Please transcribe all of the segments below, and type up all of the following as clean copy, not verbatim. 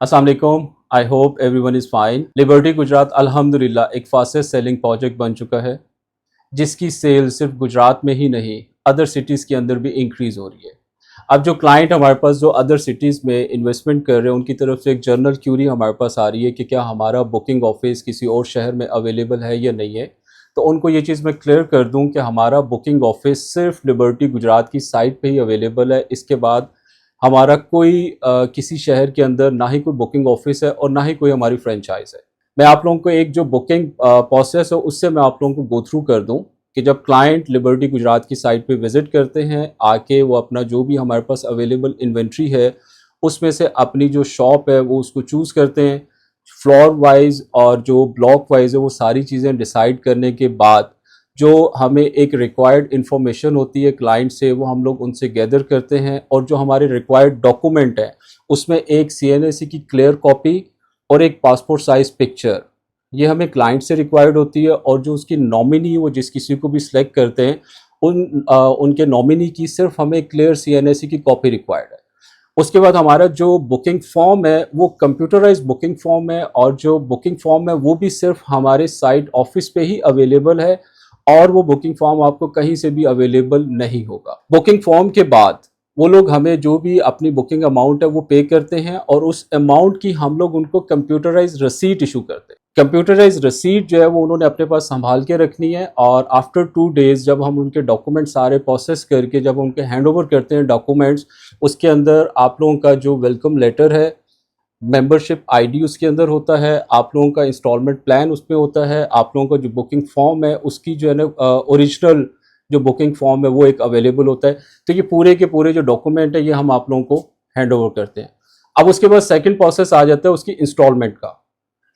अस्सलाम वालेकुम। I hope everyone is fine. Liberty Gujarat अल्हम्दुलिल्लाह एक फास्टेस्ट सेलिंग प्रोजेक्ट बन चुका है, जिसकी सेल सिर्फ गुजरात में ही नहीं अदर सिटीज़ के अंदर भी इंक्रीज़ हो रही है। अब जो क्लाइंट हमारे पास जो अदर सिटीज़ में इन्वेस्टमेंट कर रहे हैं, उनकी तरफ से एक जनरल क्यूरी हमारे पास आ रही है कि क्या हमारा बुकिंग ऑफिस किसी और शहर में अवेलेबल है या नहीं है। तो उनको ये चीज़ मैं क्लियर कर दूं कि हमारा बुकिंग ऑफिस सिर्फ लिबर्टी गुजरात की साइट पे ही अवेलेबल है। इसके बाद हमारा कोई किसी शहर के अंदर ना ही कोई बुकिंग ऑफिस है और ना ही कोई हमारी फ्रेंचाइज है। मैं आप लोगों को एक जो बुकिंग प्रोसेस है उससे मैं आप लोगों को गो थ्रू कर दूं कि जब क्लाइंट लिबर्टी गुजरात की साइट पे विजिट करते हैं, आके वो अपना जो भी हमारे पास अवेलेबल इन्वेंट्री है उसमें से अपनी जो शॉप है वो उसको चूज़ करते हैं। फ्लोर वाइज और जो ब्लॉक वाइज है वो सारी चीज़ें डिसाइड करने के बाद जो हमें एक रिक्वायर्ड इन्फॉर्मेशन होती है क्लाइंट से, वो हम लोग उनसे गैदर करते हैं और जो हमारे रिक्वायर्ड डॉक्यूमेंट है उसमें एक CNAC की क्लियर कॉपी और एक पासपोर्ट साइज पिक्चर, ये हमें क्लाइंट से रिक्वायर्ड होती है। और जो उसकी नॉमिनी, वो जिस किसी को भी सिलेक्ट करते हैं उनके नॉमिनी की सिर्फ हमें क्लियर CNAC की कॉपी रिक्वायर्ड है। उसके बाद हमारा जो बुकिंग फॉर्म है वो कंप्यूटराइज बुकिंग फॉर्म है, और जो बुकिंग फॉर्म है वो भी सिर्फ हमारे साइट ऑफिस पे ही अवेलेबल है और वो बुकिंग फॉर्म आपको कहीं से भी अवेलेबल नहीं होगा। बुकिंग फॉर्म के बाद वो लोग हमें जो भी अपनी बुकिंग अमाउंट है वो पे करते हैं और उस अमाउंट की हम लोग उनको कंप्यूटराइज रसीट इशू करते हैं। कंप्यूटराइज रसीट जो है वो उन्होंने अपने पास संभाल के रखनी है, और आफ्टर 2 डेज जब हम उनके डॉक्यूमेंट सारे प्रोसेस करके जब उनके हैंड ओवर करते हैं डॉक्यूमेंट्स, उसके अंदर आप लोगों का जो वेलकम लेटर है, मेंबरशिप आईडी उसके अंदर होता है, आप लोगों का इंस्टॉलमेंट प्लान उसमें होता है, आप लोगों का जो बुकिंग फॉर्म है उसकी जो है ना ओरिजिनल जो बुकिंग फॉर्म है वो एक अवेलेबल होता है। तो ये पूरे के पूरे जो डॉक्यूमेंट है ये हम आप लोगों को हैंड ओवर करते हैं। अब उसके बाद सेकंड प्रोसेस आ जाता है उसकी इंस्टॉलमेंट का।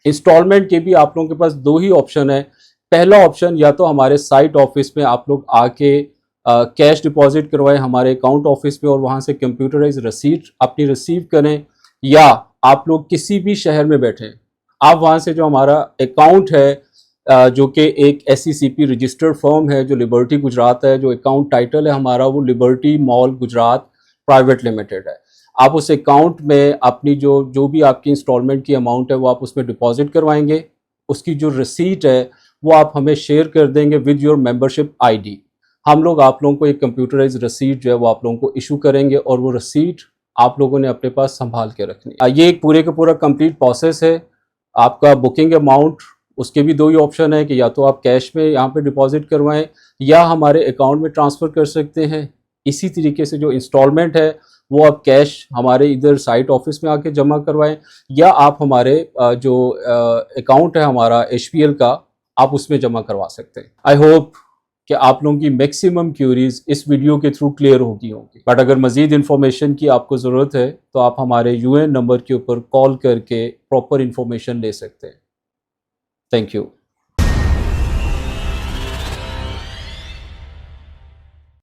इंस्टॉलमेंट के भी आप लोगों के पास दो ही ऑप्शन है। पहला ऑप्शन, या तो हमारे साइट ऑफिस में आप लोग आके कैश डिपॉजिट करवाएं हमारे अकाउंट ऑफिस में और वहां से कंप्यूटराइज रसीट अपनी रिसीव करें, या आप लोग किसी भी शहर में बैठे आप वहां से जो हमारा अकाउंट है जो कि एक SECP रजिस्टर्ड फर्म है जो लिबर्टी गुजरात है, जो अकाउंट टाइटल है हमारा वो liberty mall Gujarat private limited है। आप उस अकाउंट में अपनी जो जो भी आपकी इंस्टॉलमेंट की अमाउंट है वो आप उसमें डिपॉजिट करवाएंगे। उसकी जो रिसीट है वो आप हमें शेयर कर देंगे विद योर मेंबरशिप आईडी। हम लोग आप लोगों को एक कंप्यूटराइज रसीट जो है वो आप लोगों को इशू करेंगे और वो रसीट आप लोगों ने अपने पास संभाल के रखनी है। ये एक पूरे का पूरा कंप्लीट प्रोसेस है। आपका बुकिंग अमाउंट, उसके भी दो ही ऑप्शन है कि या तो आप कैश में यहाँ पे डिपॉजिट करवाएं या हमारे अकाउंट में ट्रांसफ़र कर सकते हैं। इसी तरीके से जो इंस्टॉलमेंट है वो आप कैश हमारे इधर साइट ऑफिस में आके जमा करवाएं, या आप हमारे जो अकाउंट है हमारा HPL का, आप उसमें जमा करवा सकते हैं। आई होप कि आप लोगों की मैक्सिमम क्यूरीज इस वीडियो के थ्रू क्लियर होगी बट अगर मजीद इन्फॉर्मेशन की आपको ज़रूरत है तो आप हमारे UN नंबर के ऊपर कॉल करके प्रॉपर इन्फॉर्मेशन ले सकते हैं। Thank you.